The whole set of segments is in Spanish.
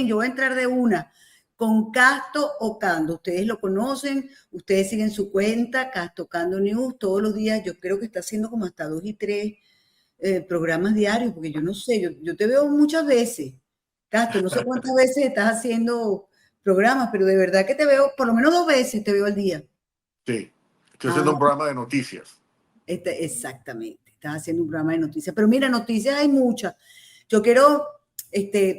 yo voy a entrar de una con Casto Ocando. Ustedes lo conocen, ustedes siguen su cuenta, Casto Ocando News, todos los días. Yo creo que está haciendo como hasta 2 y 3 programas diarios, porque yo no sé, yo te veo muchas veces, Casto, no sé cuántas veces estás haciendo programas, pero de verdad que te veo, por lo menos 2 veces te veo al día. Sí, estoy haciendo un programa de noticias. Exactamente, estás haciendo un programa de noticias. Pero mira, noticias hay muchas. Yo quiero,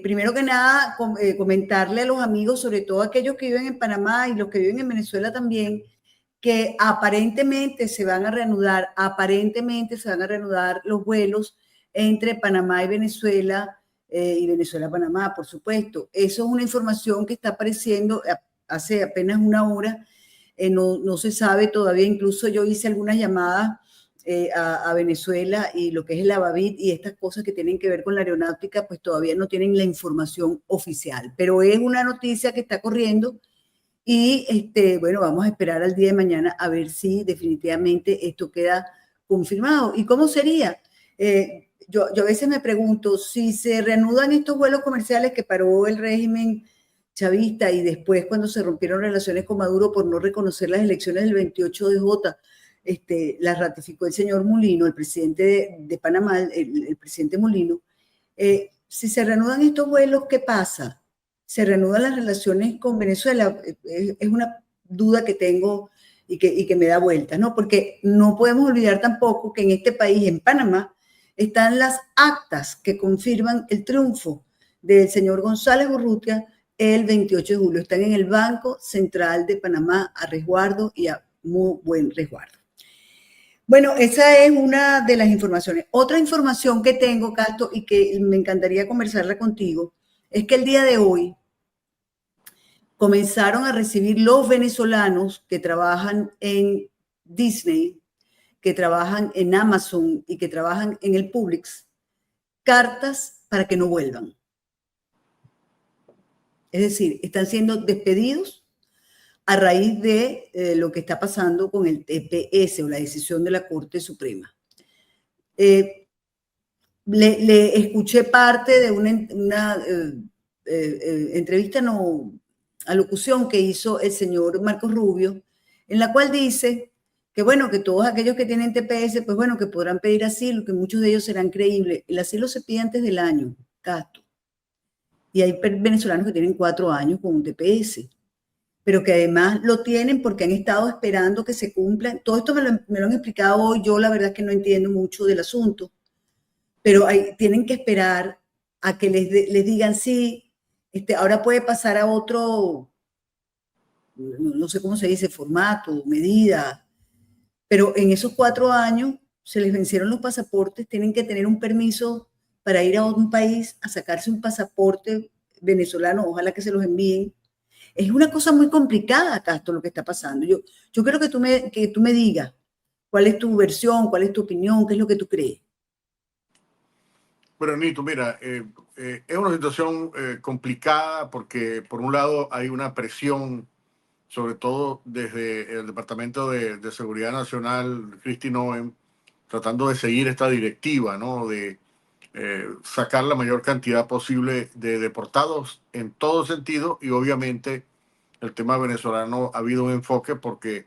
primero que nada, comentarle a los amigos, sobre todo aquellos que viven en Panamá y los que viven en Venezuela también, que aparentemente se van a reanudar los vuelos entre Panamá y Venezuela a Panamá, por supuesto. Eso es una información que está apareciendo hace apenas una hora. No se sabe todavía, incluso yo hice algunas llamadas a Venezuela y lo que es el Avavit y estas cosas que tienen que ver con la aeronáutica, pues todavía no tienen la información oficial, pero es una noticia que está corriendo y bueno, vamos a esperar al día de mañana a ver si definitivamente esto queda confirmado. ¿Y cómo sería? Yo a veces me pregunto si se reanudan estos vuelos comerciales que paró el régimen chavista y después cuando se rompieron relaciones con Maduro por no reconocer las elecciones del 28 de Jota, las ratificó el señor Mulino, el presidente de Panamá, el presidente Mulino. Si se reanudan estos vuelos, ¿qué pasa? ¿Se reanudan las relaciones con Venezuela? Es una duda que tengo y que me da vueltas, ¿no? Porque no podemos olvidar tampoco que en este país, en Panamá, están las actas que confirman el triunfo del señor González Urrutia el 28 de julio. Están en el Banco Central de Panamá a resguardo y a muy buen resguardo. Bueno, esa es una de las informaciones. Otra información que tengo, Casto, y que me encantaría conversarla contigo, es que el día de hoy comenzaron a recibir los venezolanos que trabajan en Disney, que trabajan en Amazon y que trabajan en el Publix, cartas para que no vuelvan. Es decir, están siendo despedidos a raíz de lo que está pasando con el TPS o la decisión de la Corte Suprema. Le escuché parte de una entrevista, alocución que hizo el señor Marcos Rubio, en la cual dice que bueno, que todos aquellos que tienen TPS, pues bueno, que podrán pedir asilo, que muchos de ellos serán creíbles. El asilo se pide antes del año, Casto. Y hay venezolanos que tienen 4 años con un TPS, pero que además lo tienen porque han estado esperando que se cumplan. Todo esto me lo han explicado hoy. Yo la verdad es que no entiendo mucho del asunto, pero tienen que esperar a que les digan sí, ahora puede pasar a otro, no sé cómo se dice, formato, medida, pero en esos 4 años se les vencieron los pasaportes, tienen que tener un permiso para ir a un país a sacarse un pasaporte venezolano, ojalá que se los envíen. Es una cosa muy complicada, Castro, lo que está pasando. Yo quiero que tú me digas cuál es tu versión, cuál es tu opinión, qué es lo que tú crees. Bueno, Nito, mira, es una situación complicada porque por un lado hay una presión, sobre todo desde el Departamento de Seguridad Nacional, Kristi Noem, tratando de seguir esta directiva, ¿no? De sacar la mayor cantidad posible de deportados en todo sentido y obviamente el tema venezolano ha habido un enfoque porque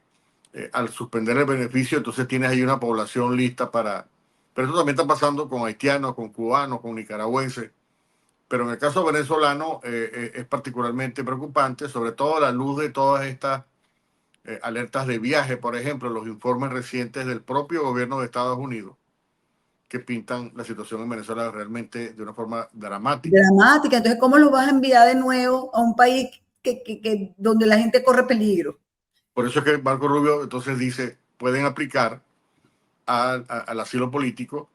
al suspender el beneficio entonces tienes ahí una población lista para... Pero eso también está pasando con haitianos, con cubanos, con nicaragüenses. Pero en el caso venezolano es particularmente preocupante, sobre todo a la luz de todas estas alertas de viaje, por ejemplo, los informes recientes del propio gobierno de Estados Unidos que pintan la situación en Venezuela realmente de una forma dramática. Dramática. Entonces, ¿cómo lo vas a enviar de nuevo a un país donde la gente corre peligro? Por eso es que Marco Rubio entonces dice, pueden aplicar al asilo político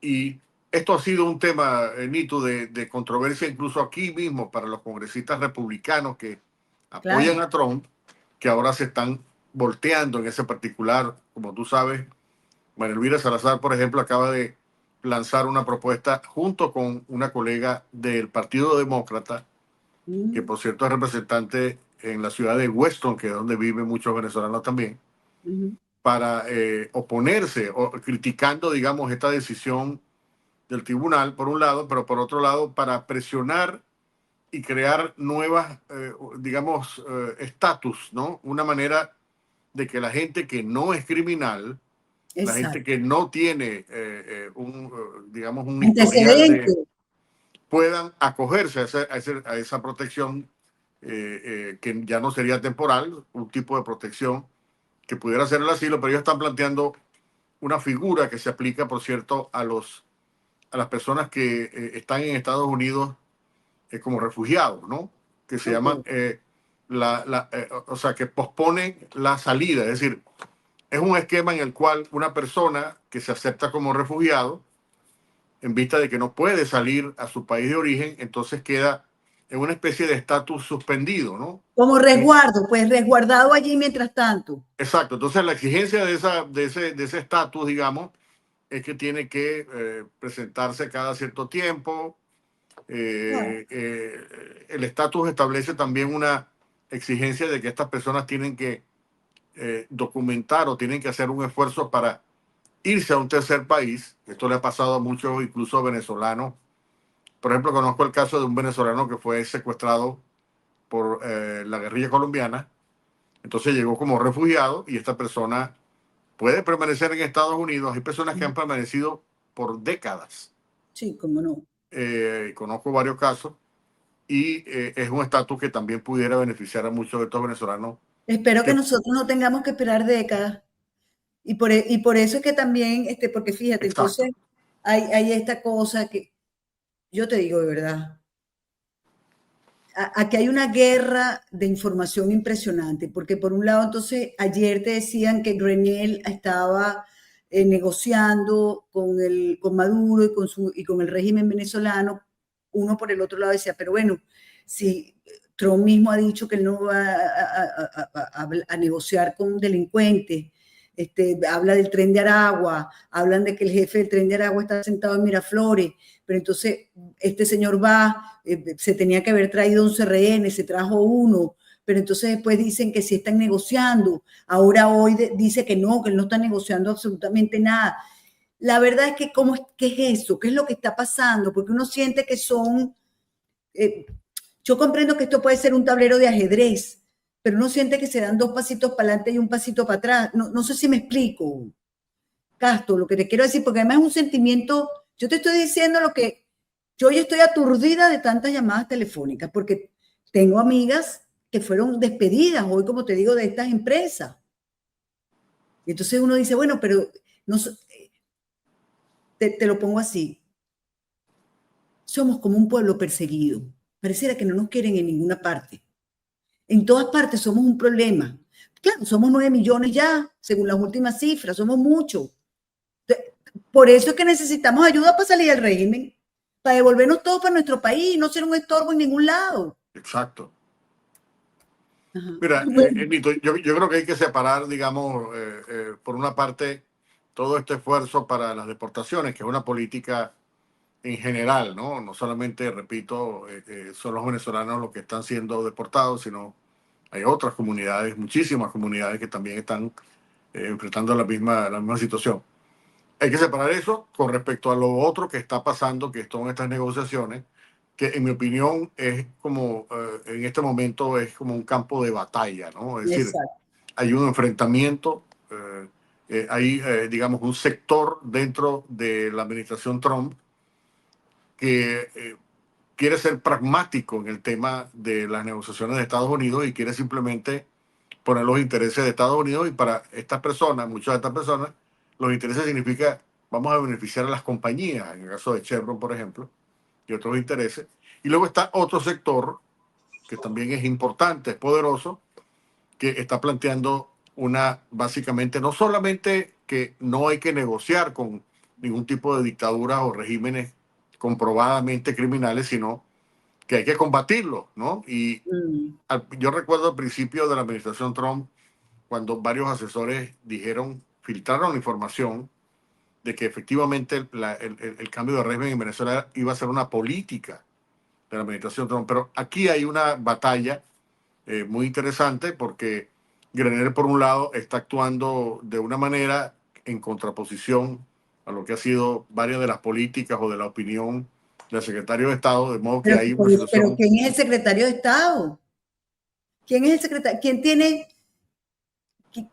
y esto ha sido un tema, Nito, de controversia incluso aquí mismo para los congresistas republicanos que apoyan a Trump, que ahora se están volteando en ese particular. Como tú sabes, María Elvira Salazar, por ejemplo, acaba de lanzar una propuesta junto con una colega del Partido Demócrata, que por cierto es representante en la ciudad de Weston, que es donde viven muchos venezolanos también, para oponerse o criticando, digamos, esta decisión del tribunal, por un lado, pero por otro lado, para presionar y crear nuevas, digamos, estatus, ¿no? Una manera de que la gente que no es criminal, la gente exacto. que no tiene digamos, un historial Antecedente. de, puedan acogerse a esa protección que ya no sería temporal, un tipo de protección que pudiera ser el asilo, pero ellos están planteando una figura que se aplica, por cierto, a las personas que están en Estados Unidos como refugiados, ¿no? Que se llaman, Ok. o sea, que posponen la salida. Es decir, es un esquema en el cual una persona que se acepta como refugiado, en vista de que no puede salir a su país de origen, entonces queda en una especie de estatus suspendido, ¿no? Como resguardo, pues resguardado allí mientras tanto. Exacto. Entonces la exigencia de ese estatus, digamos, es que tiene que presentarse cada cierto tiempo. Ah, El estatus establece también una exigencia de que estas personas tienen que documentar o tienen que hacer un esfuerzo para irse a un tercer país. Esto le ha pasado a muchos, incluso venezolanos. Por ejemplo, conozco el caso de un venezolano que fue secuestrado por la guerrilla colombiana. Entonces llegó como refugiado y esta persona puede permanecer en Estados Unidos. Hay personas que han permanecido por décadas. sí, cómo no. Conozco varios casos y es un estatus que también pudiera beneficiar a muchos de estos venezolanos Espero que que, nosotros no tengamos que esperar décadas. Y por eso es que también, porque fíjate, exacto, entonces hay esta cosa que yo te digo de verdad, aquí hay una guerra de información impresionante, porque por un lado, entonces, ayer te decían que Grenier estaba negociando con Maduro y con el régimen venezolano, uno por el otro lado decía, pero bueno, si Trump mismo ha dicho que él no va a negociar con delincuentes, habla del tren de Aragua, hablan de que el jefe del tren de Aragua está sentado en Miraflores, pero entonces este señor va, se tenía que haber traído 11 rehenes, se trajo uno, pero entonces después dicen que sí están negociando, ahora hoy dice que no está negociando absolutamente nada. La verdad es que, ¿qué es eso? ¿Qué es lo que está pasando? Porque uno siente que son, eh, yo comprendo que esto puede ser un tablero de ajedrez, pero uno siente que se dan dos pasitos para adelante y un pasito para atrás. No, no sé si me explico, Castro, lo que te quiero decir, porque además es un sentimiento, yo te estoy diciendo lo que, yo hoy estoy aturdida de tantas llamadas telefónicas, porque tengo amigas que fueron despedidas hoy, como te digo, de estas empresas. Y entonces uno dice, bueno, pero no, te lo pongo así, somos como un pueblo perseguido, pareciera que no nos quieren en ninguna parte. En todas partes somos un problema. Claro, somos 9 millones ya, según las últimas cifras, somos muchos. Por eso es que necesitamos ayuda para salir del régimen, para devolvernos todos para nuestro país y no ser un estorbo en ningún lado. exacto. Ajá. Mira, Bueno, Nito, yo creo que hay que separar, digamos, por una parte, todo este esfuerzo para las deportaciones, que es una política en general, ¿no? No solamente, repito, son los venezolanos los que están siendo deportados, sino hay otras comunidades, muchísimas comunidades que también están enfrentando la misma situación. Hay que separar eso con respecto a lo otro que está pasando, que son estas negociaciones, que en mi opinión es como, en este momento es como un campo de batalla, ¿no? Es decir, exacto. hay un enfrentamiento, hay, digamos, un sector dentro de la administración Trump que quiere ser pragmático en el tema de las negociaciones de Estados Unidos y quiere simplemente poner los intereses de Estados Unidos y para estas personas, muchas de estas personas, los intereses significa vamos a beneficiar a las compañías, en el caso de Chevron, por ejemplo, y otros intereses. Y luego está otro sector que también es importante, es poderoso, que está planteando una, básicamente, no solamente que no hay que negociar con ningún tipo de dictaduras o regímenes comprobadamente criminales, sino que hay que combatirlos, ¿no? Y Mm. yo recuerdo al principio de la administración Trump, cuando varios asesores dijeron, filtraron la información de que efectivamente el cambio de régimen en Venezuela iba a ser una política de la administración Trump. Pero aquí hay una batalla muy interesante porque Grenell, por un lado, está actuando de una manera en contraposición a lo que ha sido varias de las políticas o de la opinión del secretario de Estado, de modo que hay una Pero situación. ¿quién es el secretario de Estado? ¿Quién es el secretario?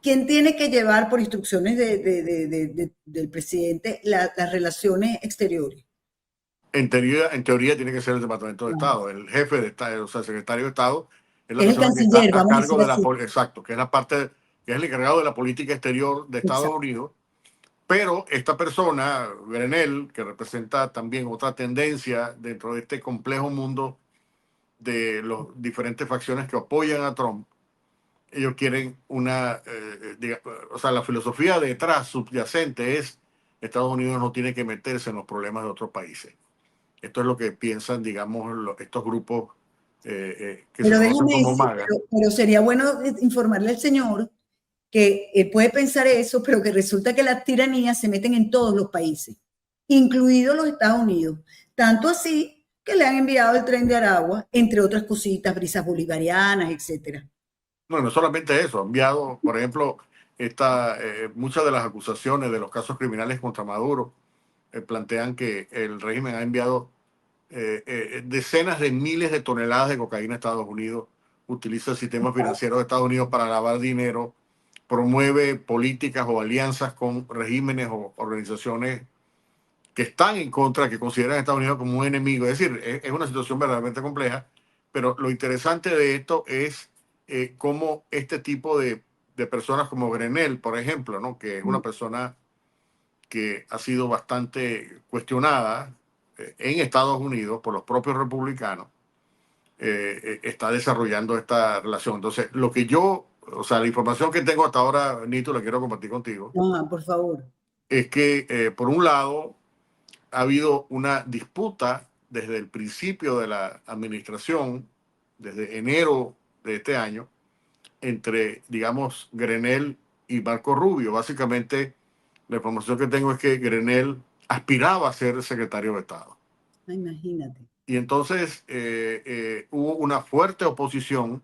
¿Quién tiene que llevar por instrucciones del presidente las relaciones exteriores? En teoría tiene que ser el Departamento de No. Estado, el jefe de Estado, o sea, el secretario de Estado es la Es el persona que está canciller, a vamos a cargo decir de la, así. exacto, que es la parte, que es el encargado de la política exterior de Estados Exacto. Unidos. Pero esta persona, Grenell, que representa también otra tendencia dentro de este complejo mundo de las diferentes facciones que apoyan a Trump, ellos quieren o sea, la filosofía detrás, subyacente, es Estados Unidos no tiene que meterse en los problemas de otros países. Esto es lo que piensan, digamos, estos grupos que se Pero conocen déjame como decir, MAGA. pero sería bueno informarle al señor que puede pensar eso, pero que resulta que las tiranías se meten en todos los países, incluidos los Estados Unidos. Tanto así que le han enviado el tren de Aragua, entre otras cositas, brisas bolivarianas, etcétera. No, no solamente eso, ha enviado, por ejemplo, muchas de las acusaciones de los casos criminales contra Maduro plantean que el régimen ha enviado decenas de miles de toneladas de cocaína a Estados Unidos, utiliza el sistema financiero de Estados Unidos para lavar dinero, promueve políticas o alianzas con regímenes o organizaciones que están en contra, que consideran a Estados Unidos como un enemigo. Es decir, es una situación verdaderamente compleja, pero lo interesante de esto es cómo este tipo de personas como Grenell, por ejemplo, ¿no? Que es una persona que ha sido bastante cuestionada en Estados Unidos por los propios republicanos, está desarrollando esta relación. Entonces, o sea, la información que tengo hasta ahora, Nito, la quiero compartir contigo, Ah, por favor. es que, por un lado, ha habido una disputa desde el principio de la administración, desde enero de este año, entre, digamos, Grenell y Marco Rubio. Básicamente, la información que tengo es que Grenell aspiraba a ser secretario de Estado. Ah, imagínate. Y entonces hubo una fuerte oposición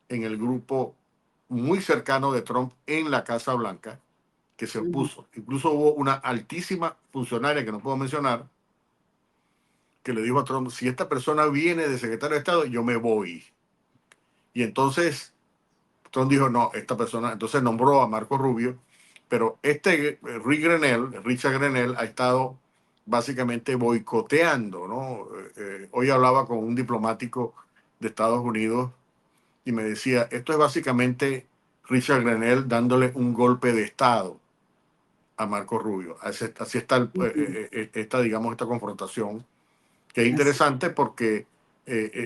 en el grupo muy cercano de Trump en la Casa Blanca que se opuso. Incluso hubo una altísima funcionaria que no puedo mencionar que le dijo a Trump, si esta persona viene de secretario de Estado, yo me voy. Y entonces Trump dijo, no, esta persona, entonces nombró a Marco Rubio, pero Richard Grenell ha estado básicamente boicoteando, ¿no? Hoy hablaba con un diplomático de Estados Unidos y me decía, esto es básicamente Richard Grenell dándole un golpe de Estado a Marco Rubio. Así está digamos, esta confrontación, que es Así. interesante porque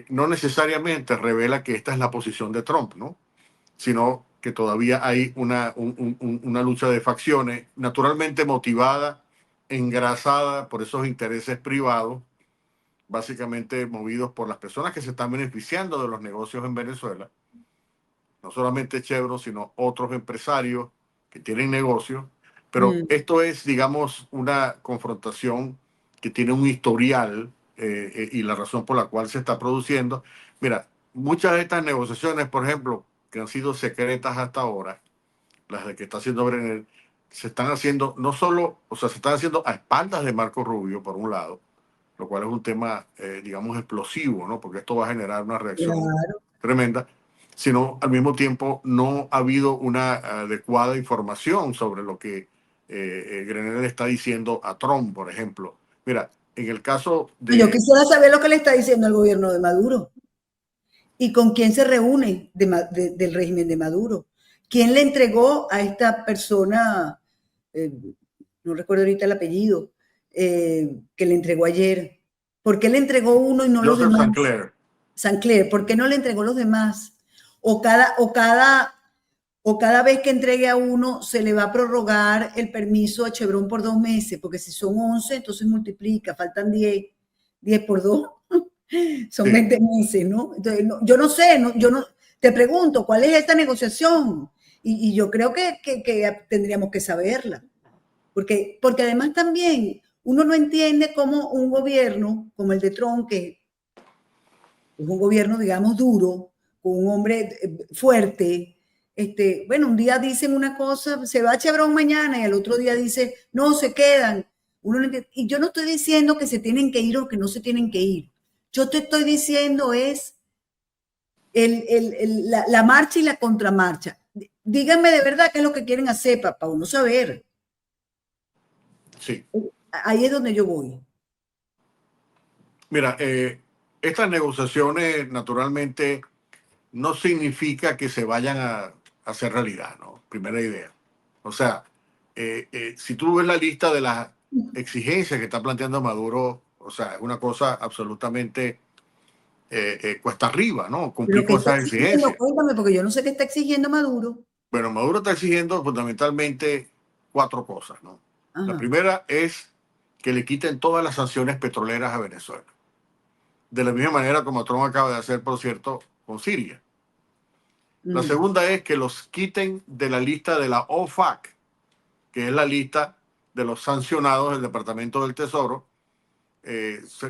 no necesariamente revela que esta es la posición de Trump, ¿no? Sino que todavía hay una lucha de facciones, naturalmente motivada, engrasada por esos intereses privados, básicamente movidos por las personas que se están beneficiando de los negocios en Venezuela, no solamente Chevron, sino otros empresarios que tienen negocios. Pero esto es, digamos, una confrontación que tiene un historial y la razón por la cual se está produciendo. Mira, muchas de estas negociaciones, por ejemplo, que han sido secretas hasta ahora, las de que está haciendo Brenner, se están haciendo no solo, o sea, se están haciendo a espaldas de Marco Rubio, por un lado, lo cual es un tema, digamos, explosivo, ¿no? Porque esto va a generar una reacción Claro. tremenda, sino al mismo tiempo no ha habido una adecuada información sobre lo que Grenell está diciendo a Trump, por ejemplo. Mira, en el caso Yo de... quisiera saber lo que le está diciendo el gobierno de Maduro y con quién se reúne del régimen de Maduro. ¿Quién le entregó a esta persona, eh, no recuerdo ahorita el apellido, que le entregó ayer? ¿Por qué le entregó uno y no los Joseph demás? Sinclair. Sancler, ¿por qué no le entregó los demás? O cada vez que entregue a uno se le va a prorrogar el permiso a Chevron por 2 meses, porque si son 11, entonces multiplica, faltan 10 por 2, son Sí. 20 meses, ¿no? Entonces, yo no sé, yo no, te pregunto, ¿cuál es esta negociación? Y yo creo que tendríamos que saberla, porque además también uno no entiende cómo un gobierno como el de Trump, que es un gobierno, digamos, duro, con un hombre fuerte. Bueno, un día dicen una cosa, se va a Chevron mañana y al otro día dice, no, se quedan. Uno no entiende. Y yo no estoy diciendo que se tienen que ir o que no se tienen que ir. Yo te estoy diciendo es la marcha y la contramarcha. Díganme de verdad qué es lo que quieren hacer para uno saber. Sí. Ahí es donde yo voy. Mira, estas negociaciones naturalmente no significa que se vayan a hacer realidad, ¿no? Primera idea. O sea, si tú ves la lista de las exigencias que está planteando Maduro, o sea, es una cosa absolutamente cuesta arriba, ¿no? Lo Cumplir que con está esas exigiendo, exigencias. cuéntame, porque yo no sé qué está exigiendo Maduro. Bueno, Maduro está exigiendo fundamentalmente cuatro cosas, ¿no? La Ajá. primera es que le quiten todas las sanciones petroleras a Venezuela. De la misma manera como Trump acaba de hacer, por cierto, con Siria. La segunda es que los quiten de la lista de la OFAC, que es la lista de los sancionados del Departamento del Tesoro,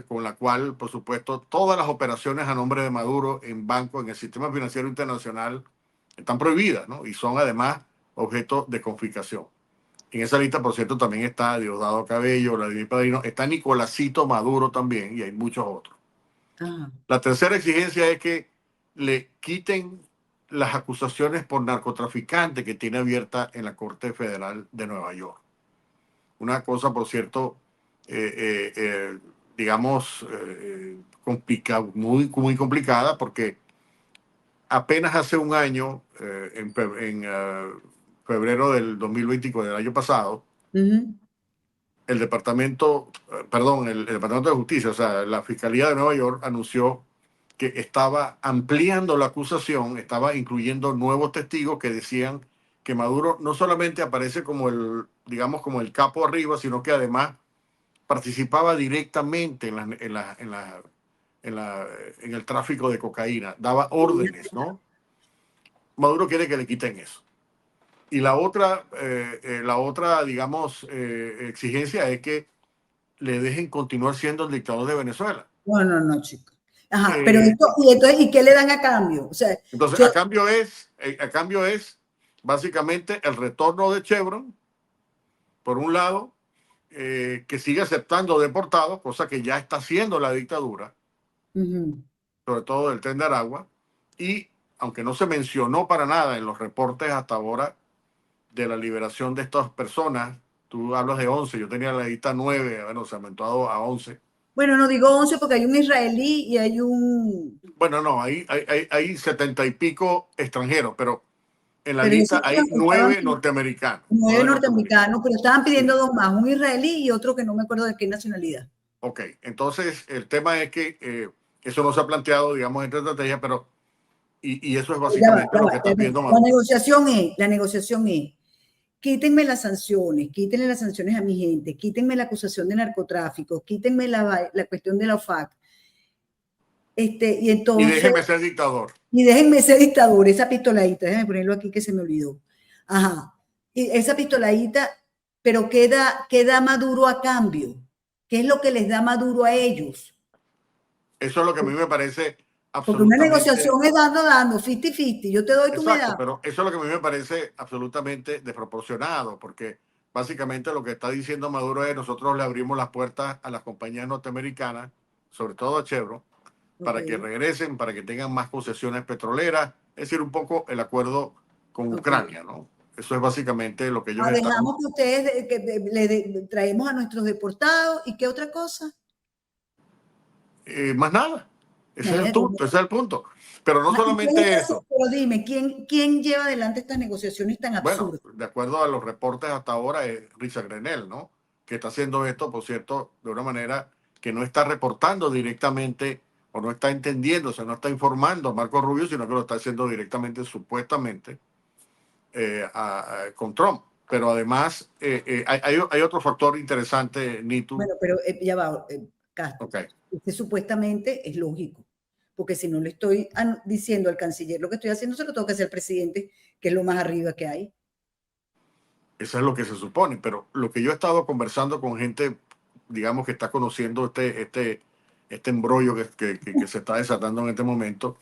con la cual, por supuesto, todas las operaciones a nombre de Maduro en banco, en el sistema financiero internacional, están prohibidas, ¿no? Y son además objeto de confiscación. En esa lista, por cierto, también está Diosdado Cabello, Vladimir Padrino, está Nicolásito Maduro también y hay muchos otros. Ajá. La tercera exigencia es que le quiten las acusaciones por narcotraficante que tiene abierta en la Corte Federal de Nueva York. Una cosa, por cierto, digamos, muy complicada porque apenas hace un año, en febrero del 2024, del año pasado, el departamento, perdón, el Departamento de Justicia, o sea, la Fiscalía de Nueva York anunció que estaba ampliando la acusación, estaba incluyendo nuevos testigos que decían que Maduro no solamente aparece como el, digamos, como el capo arriba, sino que además participaba directamente en el tráfico de cocaína, daba órdenes, ¿no? Maduro quiere que le quiten eso. Y la otra, digamos, exigencia es que le dejen continuar siendo el dictador de Venezuela. No, no, no, chico. Ajá, pero Eh, esto, y entonces, ¿y qué le dan a cambio? O sea, entonces, yo, a cambio es básicamente el retorno de Chevron, por un lado, que sigue aceptando deportados, cosa que ya está haciendo la dictadura, sobre todo del Tren de Aragua, y aunque no se mencionó para nada en los reportes hasta ahora de la liberación de estas personas, tú hablas de 11, yo tenía la lista 9, bueno, se aumentó a 11. bueno, no digo 11 porque hay un israelí y hay un, Bueno, no, hay 70 y pico extranjeros, pero en la pero yo lista sé que hay estaban 9 norteamericanos. 9 9 norteamericanos. norteamericanos, pero estaban pidiendo Sí. dos más, un israelí y otro que no me acuerdo de qué nacionalidad. Ok, entonces el tema es que eso no se ha planteado, digamos, entre estrategias, pero y eso es Ya va, básicamente ya lo va, que ya está va. pidiendo Maduro. La negociación es, quítenme las sanciones, quítenle las sanciones a mi gente, quítenme la acusación de narcotráfico, quítenme la cuestión de la OFAC, y Y entonces, déjeme ser dictador. y déjenme ser dictador, esa pistoladita, déjenme ponerlo aquí que se me olvidó. Ajá, y esa pistoladita, pero ¿qué da Maduro a cambio? ¿Qué es lo que les da Maduro a ellos? Eso es lo que a mí me parece Porque una absolutamente. negociación es dando, 50-50, yo te doy, tú me Exacto, das. pero eso es lo que a mí me parece absolutamente desproporcionado, porque básicamente lo que está diciendo Maduro es nosotros le abrimos las puertas a las compañías norteamericanas, sobre todo a Chevron, Ok, para que regresen, para que tengan más concesiones petroleras, es decir, un poco el acuerdo con ok. Ucrania, ¿no? Eso es básicamente lo que ellos están. Dejamos que ustedes, traemos a nuestros deportados y qué otra cosa. Más nada, ese es el Imagínate. punto, ese es el punto. Pero no ¿Y quién solamente está, eso. pero dime, ¿quién lleva adelante estas negociaciones tan Bueno, absurdas? de acuerdo a los reportes hasta ahora, es Richard Grenell, ¿no? Que está haciendo esto, por cierto, de una manera que no está reportando directamente o no está entendiendo, o sea, no está informando a Marco Rubio, sino que lo está haciendo directamente, supuestamente, con Trump. Pero además, hay otro factor interesante, Nitu. Bueno, pero ya va, Castro. Ok, Este supuestamente es lógico, porque si no le estoy diciendo al canciller lo que estoy haciendo, se lo tengo que hacer al presidente, que es lo más arriba que hay. eso es lo que se supone. Pero lo que yo he estado conversando con gente, digamos, que está conociendo este embrollo que se está desatando en este momento,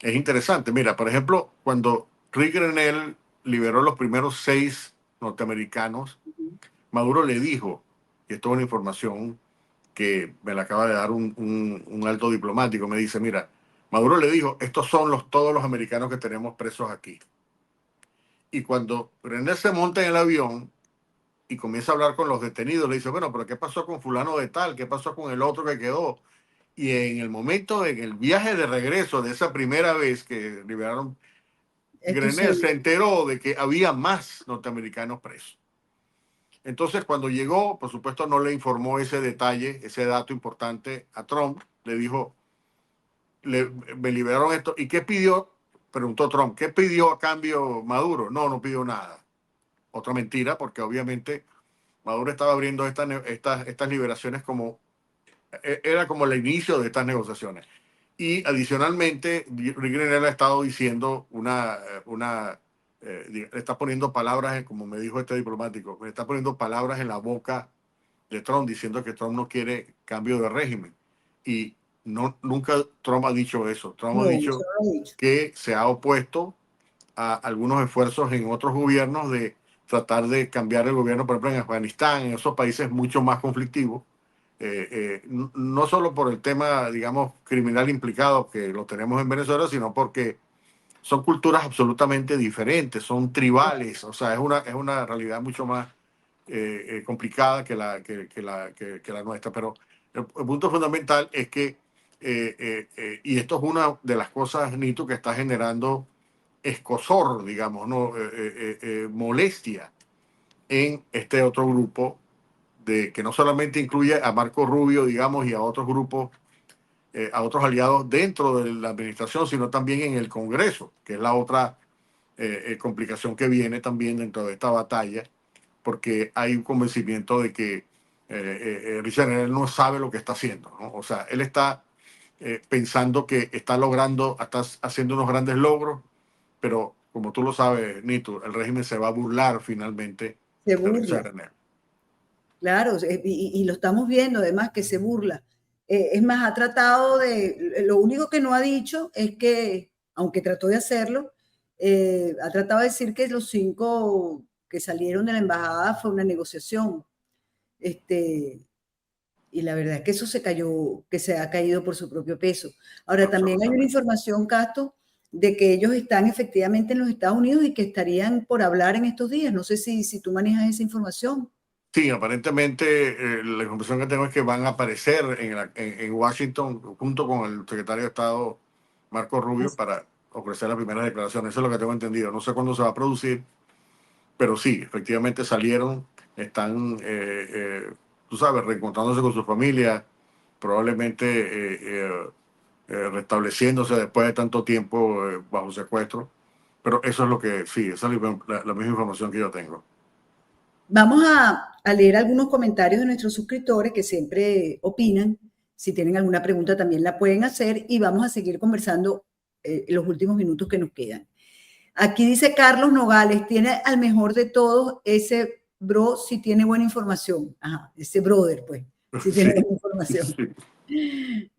es interesante. Mira, por ejemplo, cuando Rick Grenell liberó los primeros 6 norteamericanos, Maduro le dijo, y esto es una información que me la acaba de dar un alto diplomático, me dice, mira, Maduro le dijo, estos son todos los americanos que tenemos presos aquí. Y cuando René se monta en el avión y comienza a hablar con los detenidos, le dice, bueno, pero ¿qué pasó con fulano de tal? ¿Qué pasó con el otro que quedó? Y en el momento, en el viaje de regreso de esa primera vez que liberaron, Esto Grenet sí, se enteró de que había más norteamericanos presos. Entonces, cuando llegó, por supuesto, no le informó ese detalle, ese dato importante a Trump. Le dijo, me liberaron esto. ¿Y qué pidió? Preguntó Trump, ¿qué pidió a cambio Maduro? No, no pidió nada. Otra mentira, porque obviamente Maduro estaba abriendo estas liberaciones como, era como el inicio de estas negociaciones. Y adicionalmente, Rick Grenell ha estado diciendo le está poniendo palabras, como me dijo este diplomático, le está poniendo palabras en la boca de Trump, diciendo que Trump no quiere cambio de régimen. Y nunca Trump ha dicho eso. Trump ha no, eso dicho no lo he dicho. que se ha opuesto a algunos esfuerzos en otros gobiernos de tratar de cambiar el gobierno, por ejemplo, en Afganistán, en esos países mucho más conflictivos, no solo por el tema, digamos, criminal implicado que lo tenemos en Venezuela, sino porque son culturas absolutamente diferentes, son tribales, o sea, es una realidad mucho más complicada que la nuestra. Pero el punto fundamental es que, y esto es una de las cosas, Nito, que está generando escozor, digamos, ¿no? Molestia en este otro grupo que no solamente incluye a Marco Rubio, digamos, y a otros grupos, a otros aliados dentro de la administración, sino también en el Congreso, que es la otra complicación que viene también dentro de esta batalla, porque hay un convencimiento de que Richard Grenell no sabe lo que está haciendo, ¿no? O sea, él está pensando que está logrando, está haciendo unos grandes logros, pero como tú lo sabes, Nito, el régimen se va a burlar finalmente Se de Richard burla. Grenell. Claro, y lo estamos viendo, además que se burla. Es más, ha tratado lo único que no ha dicho es que, aunque trató de hacerlo, ha tratado de decir que los 5 que salieron de la embajada fue una negociación. Este, y la verdad es que eso que se ha caído por su propio peso. Ahora, también hay una Absolutamente. información, Casto, de que ellos están efectivamente en los Estados Unidos y que estarían por hablar en estos días. No sé si tú manejas esa información. Sí, aparentemente la información que tengo es que van a aparecer en Washington junto con el secretario de Estado Marco Rubio para ofrecer las primeras declaraciones. Eso es lo que tengo entendido. No sé cuándo se va a producir, pero sí, efectivamente salieron, están, tú sabes, reencontrándose con su familia, probablemente restableciéndose después de tanto tiempo bajo secuestro. Pero eso es lo que, sí, esa es la misma información que yo tengo. Vamos a leer algunos comentarios de nuestros suscriptores que siempre opinan. Si tienen alguna pregunta también la pueden hacer y vamos a seguir conversando los últimos minutos que nos quedan. Aquí dice Carlos Nogales, tiene al mejor de todos ese bro si tiene buena información. Ajá, ese brother, pues, si tiene Sí, buena información. sí.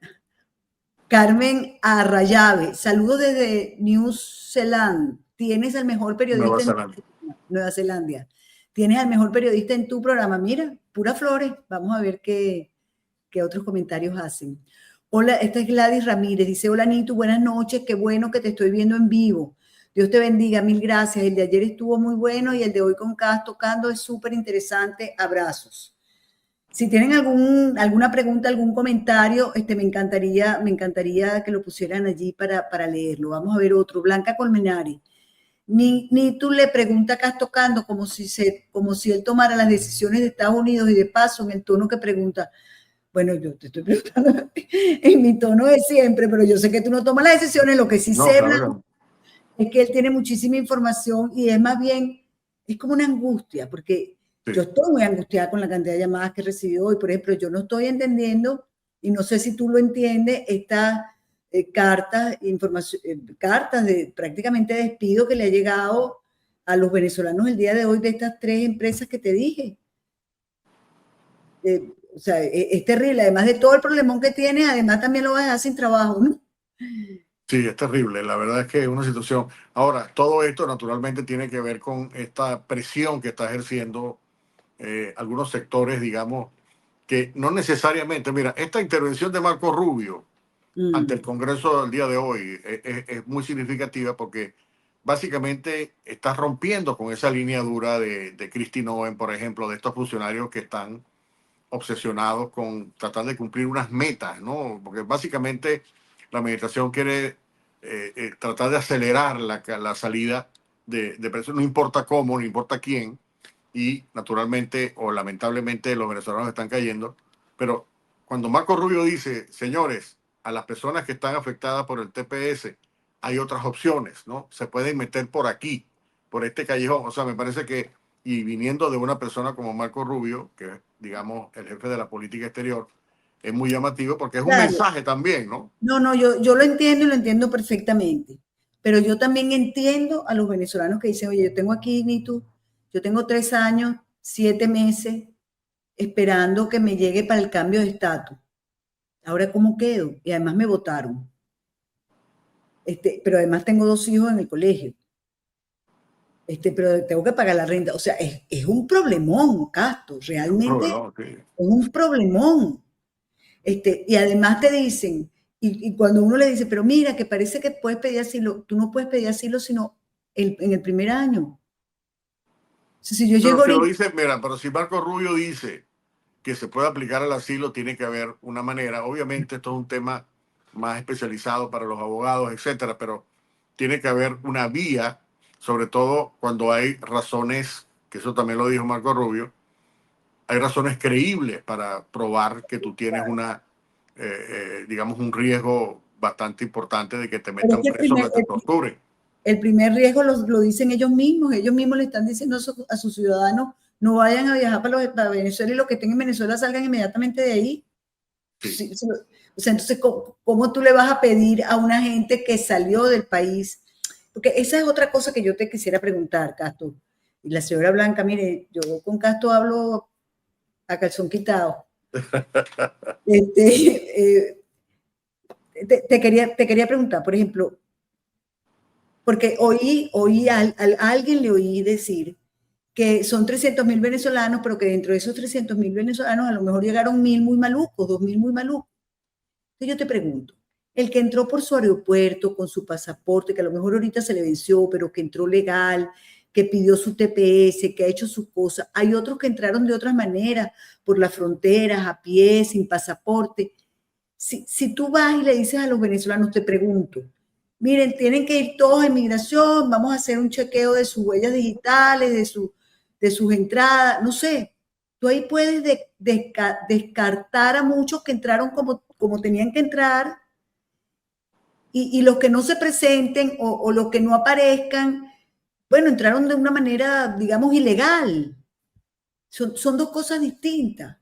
Carmen Arrayave, saludos desde New Zealand. Tienes al mejor Nueva periodista en Zelanda. Nueva Zelanda. Tienes al mejor periodista en tu programa. Mira, pura flores. Vamos a ver qué otros comentarios hacen. Hola, esta es Gladys Ramírez. Dice, hola Nito, buenas noches. Qué bueno que te estoy viendo en vivo. Dios te bendiga, mil gracias. El de ayer estuvo muy bueno y el de hoy con Cas tocando es súper interesante. Abrazos. Si tienen alguna pregunta, algún comentario, me encantaría que lo pusieran allí para leerlo. Vamos a ver otro. Blanca Colmenari. Ni tú le preguntas acá tocando como si él tomara las decisiones de Estados Unidos y de paso en el tono que pregunta. Bueno, yo te estoy preguntando en mi tono de siempre, pero yo sé que tú no tomas las decisiones. Lo que sí No, sé, claro que Blanca, no. es que él tiene muchísima información y es más bien, es como una angustia, porque Sí. yo estoy muy angustiada con la cantidad de llamadas que he recibido hoy. Por ejemplo, yo no estoy entendiendo, y no sé si tú lo entiendes, estas cartas de prácticamente despido que le ha llegado a los venezolanos el día de hoy de estas 3 empresas que te dije. O sea, es terrible. Además de todo el problemón que tiene, además también lo vas a dejar sin trabajo, ¿no? Sí, es terrible. La verdad es que es una situación. Ahora, todo esto naturalmente tiene que ver con esta presión que está ejerciendo algunos sectores, digamos, que no necesariamente, mira, esta intervención de Marco Rubio ante el Congreso del día de hoy es muy significativa porque básicamente está rompiendo con esa línea dura de Kristi Noem, por ejemplo, de estos funcionarios que están obsesionados con tratar de cumplir unas metas, ¿no? Porque básicamente la administración quiere tratar de acelerar la salida de precios, no importa cómo, no importa quién, y naturalmente o lamentablemente los venezolanos están cayendo, pero cuando Marco Rubio dice, señores, a las personas que están afectadas por el TPS hay otras opciones, ¿no? Se pueden meter por aquí, por este callejón. O sea, me parece que, y viniendo de una persona como Marco Rubio, que es, digamos, el jefe de la política exterior, es muy llamativo porque es un Claro, mensaje también, ¿no? no, no, yo lo entiendo y lo entiendo perfectamente, pero yo también entiendo a los venezolanos que dicen, oye, yo tengo aquí, Nitu, yo tengo 3 años, 7 meses esperando que me llegue para el cambio de estatus. Ahora, ¿cómo quedo? Y además me votaron. Pero además tengo 2 hijos en el colegio. Pero tengo que pagar la renta. O sea, es un problemón, Castro. Es un Realmente problema, sí. es un problemón. Y además te dicen, y cuando uno le dice, pero mira, que parece que puedes pedir asilo, tú no puedes pedir asilo sino en el primer año. O sea, si yo Pero llego si lo ahorita, dice, mira, pero si Marco Rubio dice que se puede aplicar al asilo, tiene que haber una manera. Obviamente, esto es un tema más especializado para los abogados, etcétera, pero tiene que haber una vía, sobre todo cuando hay razones, que eso también lo dijo Marco Rubio, hay razones creíbles para probar que tú tienes una, digamos, un riesgo bastante importante de que te pero es metan que preso, que te torturen. el primer riesgo lo dicen ellos mismos le están diciendo a sus ciudadanos, no vayan a viajar para Venezuela y los que estén en Venezuela salgan inmediatamente de ahí. Sí. Sí, sí, o sea, entonces, ¿cómo tú le vas a pedir a una gente que salió del país? Porque esa es otra cosa que yo te quisiera preguntar, Castro. Y la señora Blanca, mire, yo con Castro hablo a calzón quitado. Este, te quería preguntar, por ejemplo, porque a alguien le oí decir que son 300.000 venezolanos, pero que dentro de esos 300.000 venezolanos a lo mejor llegaron 1.000 muy malucos, 2.000 muy malucos. Entonces yo te pregunto, el que entró por su aeropuerto con su pasaporte, que a lo mejor ahorita se le venció, pero que entró legal, que pidió su TPS, que ha hecho sus cosas, hay otros que entraron de otras maneras, por las fronteras, a pie, sin pasaporte. Si tú vas y le dices a los venezolanos, te pregunto, miren, tienen que ir todos a inmigración, vamos a hacer un chequeo de sus huellas digitales, de sus entradas, no sé. Tú ahí puedes descartar a muchos que entraron como tenían que entrar y los que no se presenten o los que no aparezcan, bueno, entraron de una manera, digamos, ilegal. Son dos cosas distintas.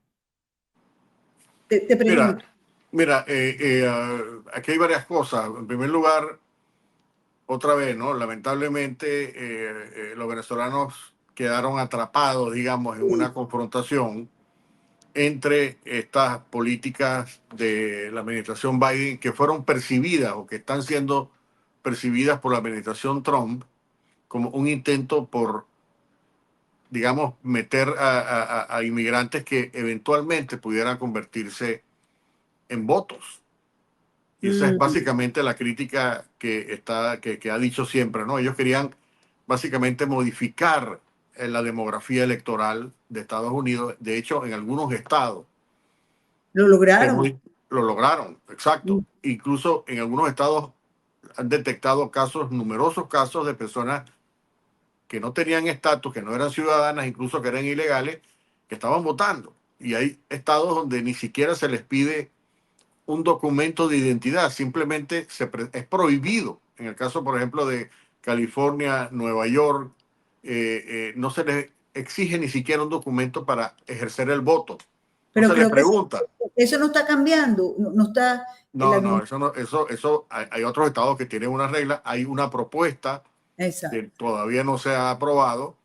Te Mira, pregunto. mira, aquí hay varias cosas. En primer lugar, otra vez, ¿no? Lamentablemente, los venezolanos quedaron atrapados, digamos, en Sí. una confrontación entre estas políticas de la administración Biden que fueron percibidas o que están siendo percibidas por la administración Trump como un intento por, digamos, meter a inmigrantes que eventualmente pudieran convertirse en votos. Y esa es Mm, básicamente la crítica que ha dicho siempre, ¿no? Ellos querían básicamente modificar la demografía electoral de Estados Unidos. De hecho, en algunos estados lo lograron. lo lograron, Mm. exacto. Incluso en algunos estados han detectado casos, numerosos casos de personas que no tenían estatus, que no eran ciudadanas, incluso que eran ilegales, que estaban votando. Y hay estados donde ni siquiera se les pide un documento de identidad, simplemente es prohibido. En el caso, por ejemplo, de California, Nueva York, no se les exige ni siquiera un documento para ejercer el voto. No Pero se les creo que pregunta. eso no está cambiando, no está el No, no, eso no, eso hay otros estados que tienen una regla, hay una propuesta que Exacto. todavía no se ha aprobado,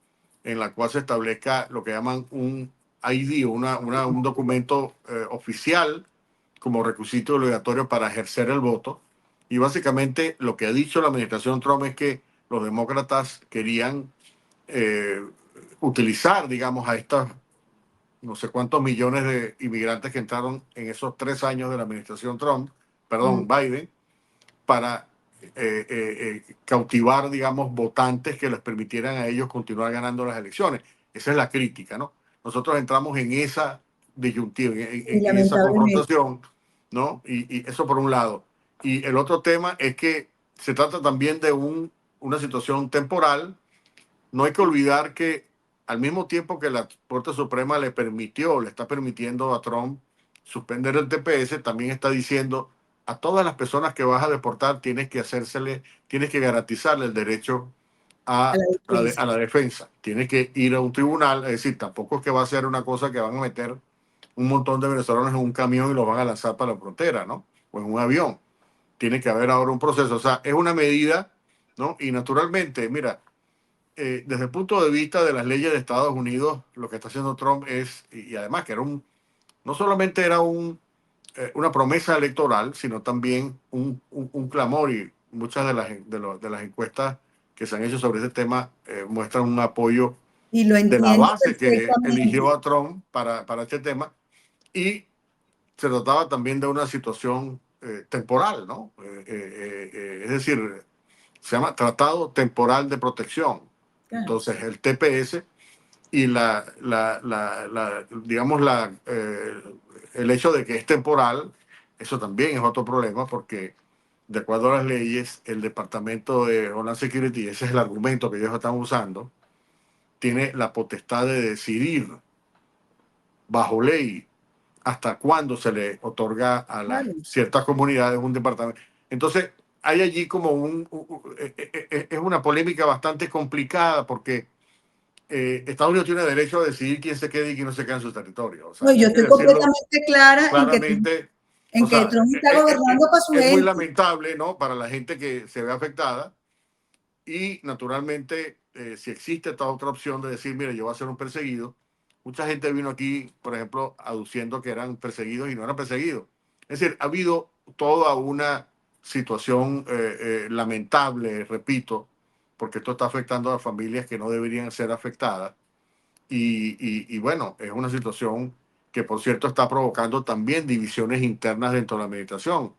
en la cual se establezca lo que llaman un ID, un documento oficial como requisito obligatorio para ejercer el voto. Y básicamente lo que ha dicho la administración Trump es que los demócratas querían eh, utilizar, digamos, a estas no sé cuántos millones de inmigrantes que entraron en esos 3 años de la administración Trump, perdón, Biden, para cautivar, digamos, votantes que les permitieran a ellos continuar ganando las elecciones. Esa es la crítica, ¿no? Nosotros entramos en esa disyuntiva, Y en esa lamentablemente. confrontación, ¿no? Y eso por un lado. Y el otro tema es que se trata también de una situación temporal. No hay que olvidar que al mismo tiempo que la Corte Suprema le está permitiendo a Trump suspender el TPS, también está diciendo a todas las personas que vas a deportar tienes que garantizarle el derecho A la defensa. a la defensa. Tienes que ir a un tribunal, es decir, tampoco es que va a ser una cosa que van a meter un montón de venezolanos en un camión y los van a lanzar para la frontera, ¿no? O en un avión. Tiene que haber ahora un proceso. O sea, es una medida, ¿no? Y naturalmente, mira, desde el punto de vista de las leyes de Estados Unidos, lo que está haciendo Trump y además que no solamente era una promesa electoral, sino también un clamor, y muchas de las encuestas que se han hecho sobre ese tema muestran un apoyo Y lo de la entiendo base que eligió perfectamente. a Trump para este tema, y se trataba también de una situación temporal, ¿no? Es decir, se llama Tratado Temporal de Protección. Claro. Entonces, el TPS y digamos, el hecho de que es temporal, eso también es otro problema porque, de acuerdo a las leyes, el Departamento de Homeland Security, ese es el argumento que ellos están usando, tiene la potestad de decidir bajo ley hasta cuándo se le otorga a las Claro. ciertas comunidades un departamento. Entonces, hay allí como es una polémica bastante complicada porque Estados Unidos tiene derecho a decidir quién se quede y quién no se queda en su territorio. O sea, No, yo hay que estoy decirlo completamente clara claramente. O en que sea, Trump está gobernando para su es muy gente. lamentable, ¿no? Para la gente que se ve afectada. Y naturalmente, si existe esta otra opción de decir, mire, yo voy a ser un perseguido, mucha gente vino aquí, por ejemplo, aduciendo que eran perseguidos y no eran perseguidos. Es decir, ha habido toda una situación lamentable, repito, porque esto está afectando a familias que no deberían ser afectadas. Y bueno, es una situación que, por cierto, está provocando también divisiones internas dentro de la administración.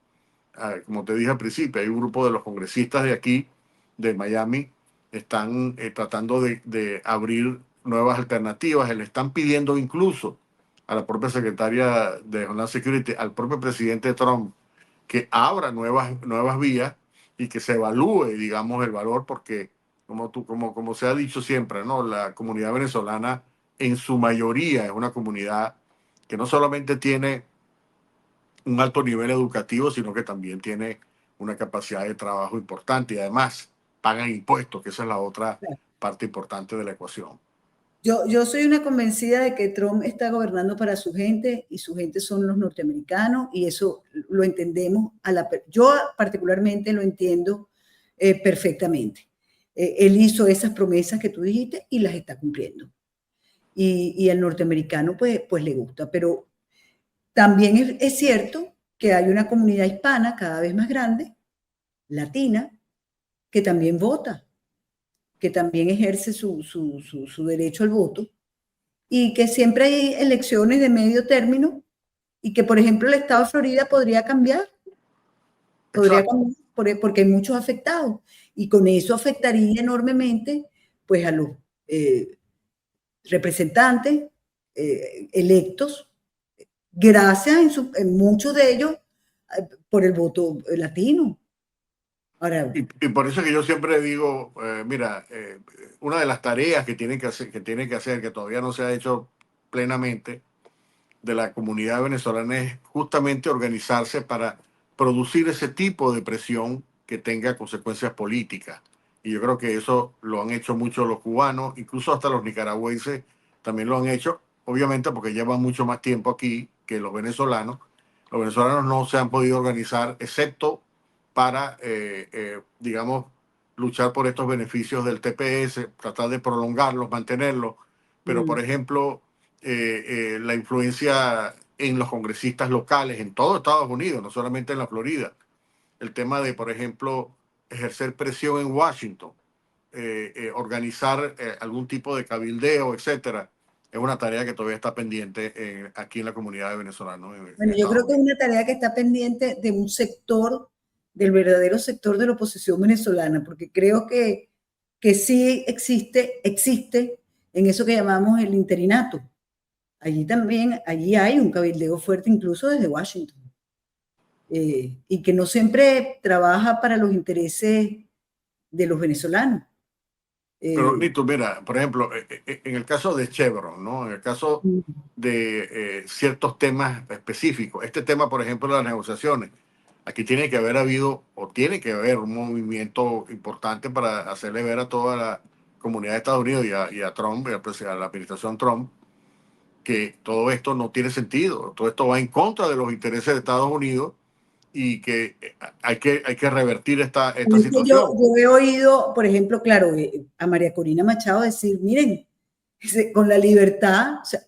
Como te dije al principio, hay un grupo de los congresistas de aquí, de Miami, están tratando de abrir nuevas alternativas. Le están pidiendo incluso a la propia secretaria de Homeland Security, al propio presidente Trump, que abra nuevas vías y que se evalúe, digamos, el valor, porque como se ha dicho siempre, ¿no? La comunidad venezolana en su mayoría es una comunidad que no solamente tiene un alto nivel educativo, sino que también tiene una capacidad de trabajo importante y además pagan impuestos, que esa es la otra parte importante de la ecuación. Yo soy una convencida de que Trump está gobernando para su gente y su gente son los norteamericanos y eso lo entendemos. Yo particularmente lo entiendo perfectamente. Él hizo esas promesas que tú dijiste y las está cumpliendo. Y al norteamericano pues le gusta, pero también es cierto que hay una comunidad hispana cada vez más grande, latina, que también vota, que también ejerce su derecho al voto y que siempre hay elecciones de medio término y que, por ejemplo, el estado de Florida podría Exacto. cambiar porque hay muchos afectados y con eso afectaría enormemente pues a los representantes electos, gracias en muchos de ellos por el voto latino. Ahora, Y por eso es que yo siempre digo, mira, una de las tareas que todavía no se ha hecho plenamente, de la comunidad venezolana es justamente organizarse para producir ese tipo de presión que tenga consecuencias políticas. Y yo creo que eso lo han hecho mucho los cubanos, incluso hasta los nicaragüenses también lo han hecho, obviamente porque llevan mucho más tiempo aquí que los venezolanos. Los venezolanos no se han podido organizar, excepto para, digamos, luchar por estos beneficios del TPS, tratar de prolongarlos, mantenerlos. Pero, por ejemplo, la influencia en los congresistas locales en todo Estados Unidos, no solamente en la Florida. El tema de, por ejemplo, ejercer presión en Washington, organizar algún tipo de cabildeo, etcétera. es una tarea que todavía está pendiente aquí en la comunidad de venezolanos en Bueno, yo Estados creo que es Unidos. una tarea que está pendiente de un sector, del verdadero sector de la oposición venezolana, porque creo que sí existe en eso que llamamos el interinato. Allí también, allí hay un cabildeo fuerte incluso desde Washington, y que no siempre trabaja para los intereses de los venezolanos. Pero, Eh, Nito, mira, por ejemplo, en el caso de Chevron, ¿no? En el caso de ciertos temas específicos, este tema, por ejemplo, de las negociaciones, aquí tiene que haber habido o tiene que haber un movimiento importante para hacerle ver a toda la comunidad de Estados Unidos y a Trump, a la administración Trump, que todo esto no tiene sentido, todo esto va en contra de los intereses de Estados Unidos y que hay que revertir esta Es que yo situación. he oído, por ejemplo, claro, a María Corina Machado decir, miren, con la libertad, o sea,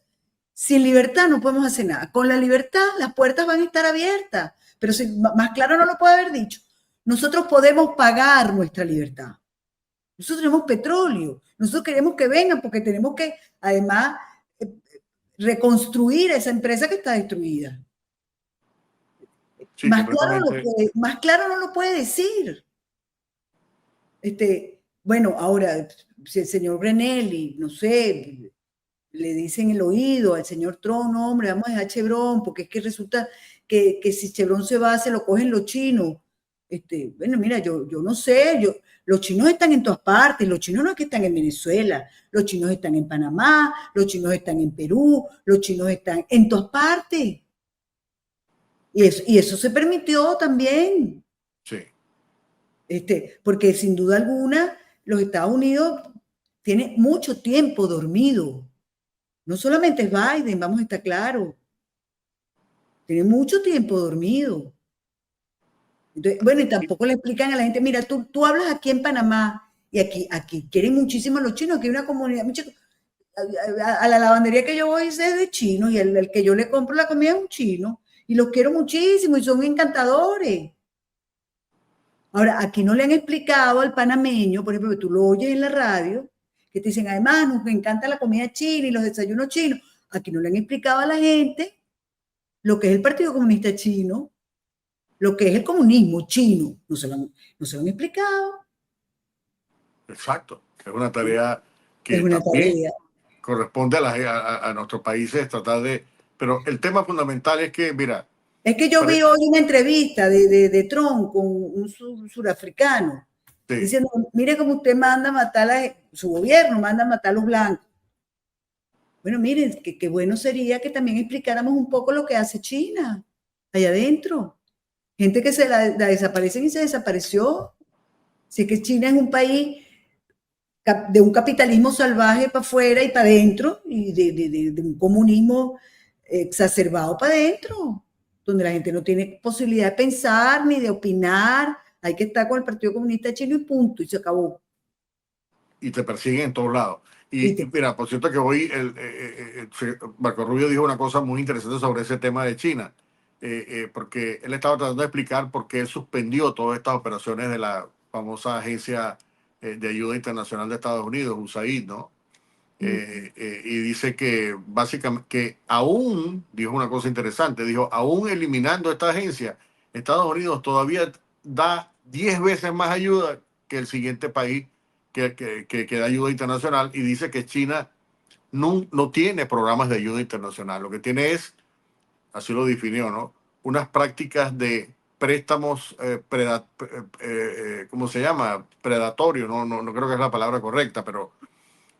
sin libertad no podemos hacer nada. Con la libertad las puertas van a estar abiertas, pero más claro no lo puede haber dicho. Nosotros podemos pagar nuestra libertad. Nosotros tenemos petróleo. Nosotros queremos que vengan porque tenemos que, además, reconstruir esa empresa que está destruida. Sí, completamente. Más claro no lo puede decir. Bueno, ahora, si el señor Grenelli, no sé, le dice en el oído al señor Trump, no, hombre, vamos a dejar Chevron, porque es que resulta que si Chevron se va, se lo cogen los chinos. Bueno, mira, yo no sé, los chinos están en todas partes, los chinos no es que están en Venezuela, los chinos están en Panamá, los chinos están en Perú, los chinos están en todas partes. Y eso se permitió también. Sí. Porque sin duda alguna los Estados Unidos tiene mucho tiempo dormido. No solamente es Biden, vamos a estar claros. Tiene mucho tiempo dormido. Entonces, bueno, y tampoco le explican a la gente, mira, tú hablas aquí en Panamá y aquí quieren muchísimo a los chinos, aquí hay una comunidad, a la lavandería que yo voy es de chino y el que yo le compro la comida es un chino y los quiero muchísimo y son encantadores. Ahora, aquí no le han explicado al panameño, por ejemplo, que tú lo oyes en la radio, que te dicen, además, nos encanta la comida china y los desayunos chinos. Aquí no le han explicado a la gente lo que es el Partido Comunista Chino, lo que es el comunismo chino. No se lo han explicado. Exacto. Es una tarea Es que una también tarea. corresponde a nuestros países tratar de... Pero el tema fundamental es que, mira, Es que yo vi hoy una entrevista de Trump con un surafricano sí, diciendo, mire cómo usted manda a matar su gobierno, manda a matar a los blancos. Bueno, miren, qué bueno sería que también explicáramos un poco lo que hace China allá adentro. Gente que se la desaparecen y se desapareció. Si es que China es un país de un capitalismo salvaje para afuera y para adentro, y de un comunismo exacerbado para adentro, donde la gente no tiene posibilidad de pensar ni de opinar. Hay que estar con el Partido Comunista Chino y punto, y se acabó. y te persiguen en todos lados. Y Y mira, por cierto que hoy Marco Rubio dijo una cosa muy interesante sobre ese tema de China, porque él estaba tratando de explicar por qué él suspendió todas estas operaciones de la famosa Agencia de Ayuda Internacional de Estados Unidos, USAID, ¿no? Y dice que básicamente, que aún, dijo una cosa interesante, dijo, aún eliminando esta agencia, Estados Unidos todavía da 10 veces más ayuda que el siguiente país que da ayuda internacional, y dice que China no tiene programas de ayuda internacional, lo que tiene es, así lo definió, ¿no? Unas prácticas de préstamos, ¿cómo se llama? Predatorio, no creo que es la palabra correcta, pero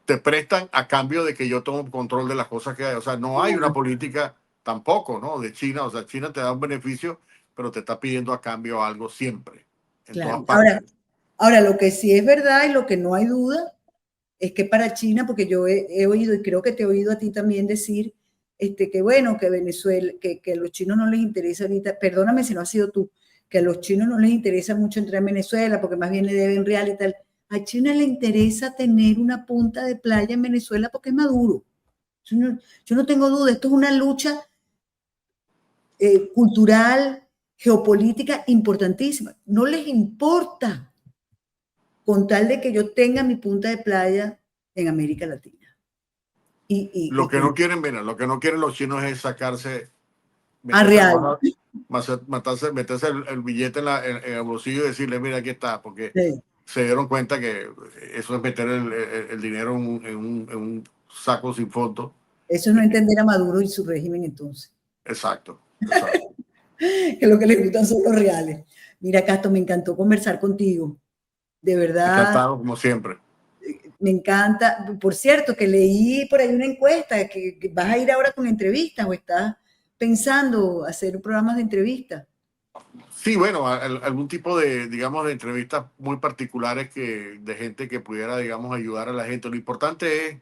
te prestan a cambio de que yo tomo control de las cosas que hay. O sea, no hay una política tampoco, ¿no? De China. O sea, China te da un beneficio, pero te está pidiendo a cambio algo siempre, en todas claro. Ahora, partes. ahora, lo que sí es verdad y lo que no hay duda es que para China, porque yo he oído y creo que te he oído a ti también decir, que bueno, que Venezuela, que a los chinos no les interesa ahorita, perdóname si no ha sido tú, que a los chinos no les interesa mucho entrar en Venezuela porque más bien le deben real y tal. A China le interesa tener una punta de playa en Venezuela porque es Maduro. Yo no tengo duda, esto es una lucha cultural, geopolítica importantísima. No les importa con tal de que yo tenga mi punta de playa en América Latina. Lo que no quieren, mira, lo que no quieren los chinos es sacarse, a real. meterse el billete en el bolsillo y decirle, mira, aquí está, porque Sí. se dieron cuenta que eso es meter el dinero en un saco sin fondo. Eso es no entender a Maduro y su régimen entonces. Exacto, exacto. Que lo que les gustan son los reales. Mira, Castro, me encantó conversar contigo. De verdad. Encantado, como siempre. Me encanta. Por cierto, que leí por ahí una encuesta que vas a ir ahora con entrevistas o estás pensando hacer programas de entrevistas. Sí, bueno, algún tipo de, digamos, de entrevistas muy particulares de gente que pudiera, digamos, ayudar a la gente. Lo importante es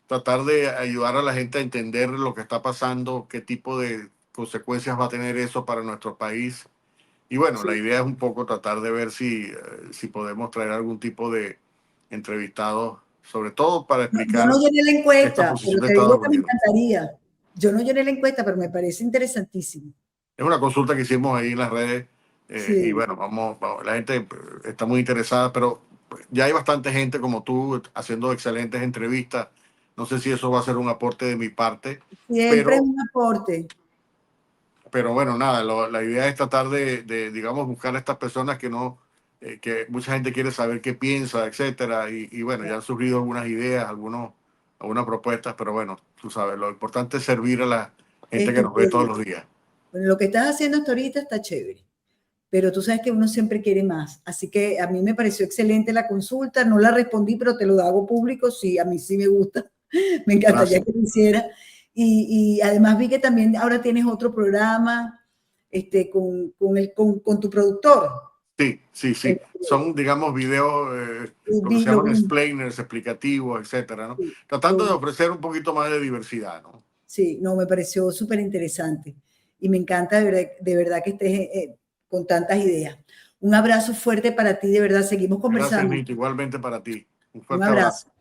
tratar de ayudar a la gente a entender lo que está pasando, qué tipo de consecuencias va a tener eso para nuestro país. Y bueno, Sí. la idea es un poco tratar de ver si podemos traer algún tipo de entrevistados, sobre todo para Yo no explicar llené la esta encuesta, posición pero de te digo Estados que me Unidos. encantaría. Yo no llené la encuesta, pero me parece interesantísimo. Es una consulta que hicimos ahí en las redes y Sí. bueno, la gente está muy interesada, pero ya hay bastante gente como tú haciendo excelentes entrevistas. No sé si eso va a ser un aporte de mi parte, Siempre es pero, un aporte. pero bueno, nada, la idea es tratar digamos, buscar a estas personas que no, que mucha gente quiere saber qué piensa, etcétera, y bueno, ya han surgido algunas ideas, algunas propuestas, pero bueno, tú sabes, lo importante es servir a la gente que nos ve todos Estupendo. los días. Bueno, lo que estás haciendo hasta ahorita está chévere, pero tú sabes que uno siempre quiere más. Así que a mí me pareció excelente la consulta, no la respondí, pero te lo hago público, sí, a mí sí me gusta, me encantaría Gracias. que lo hiciera. Y además vi que también ahora tienes otro programa con tu productor. Sí, sí, sí. Son, digamos, videos, lo que se Lo llaman vi, explainers, explicativos, etcétera, ¿no? Tratando de ofrecer un poquito más de diversidad, ¿no? sí, no, me pareció súper interesante y me encanta de verdad que estés con tantas ideas. Un abrazo fuerte para ti, de verdad, seguimos Gracias, conversando. Nito. Igualmente para ti. Un Un fuerte abrazo. abrazo.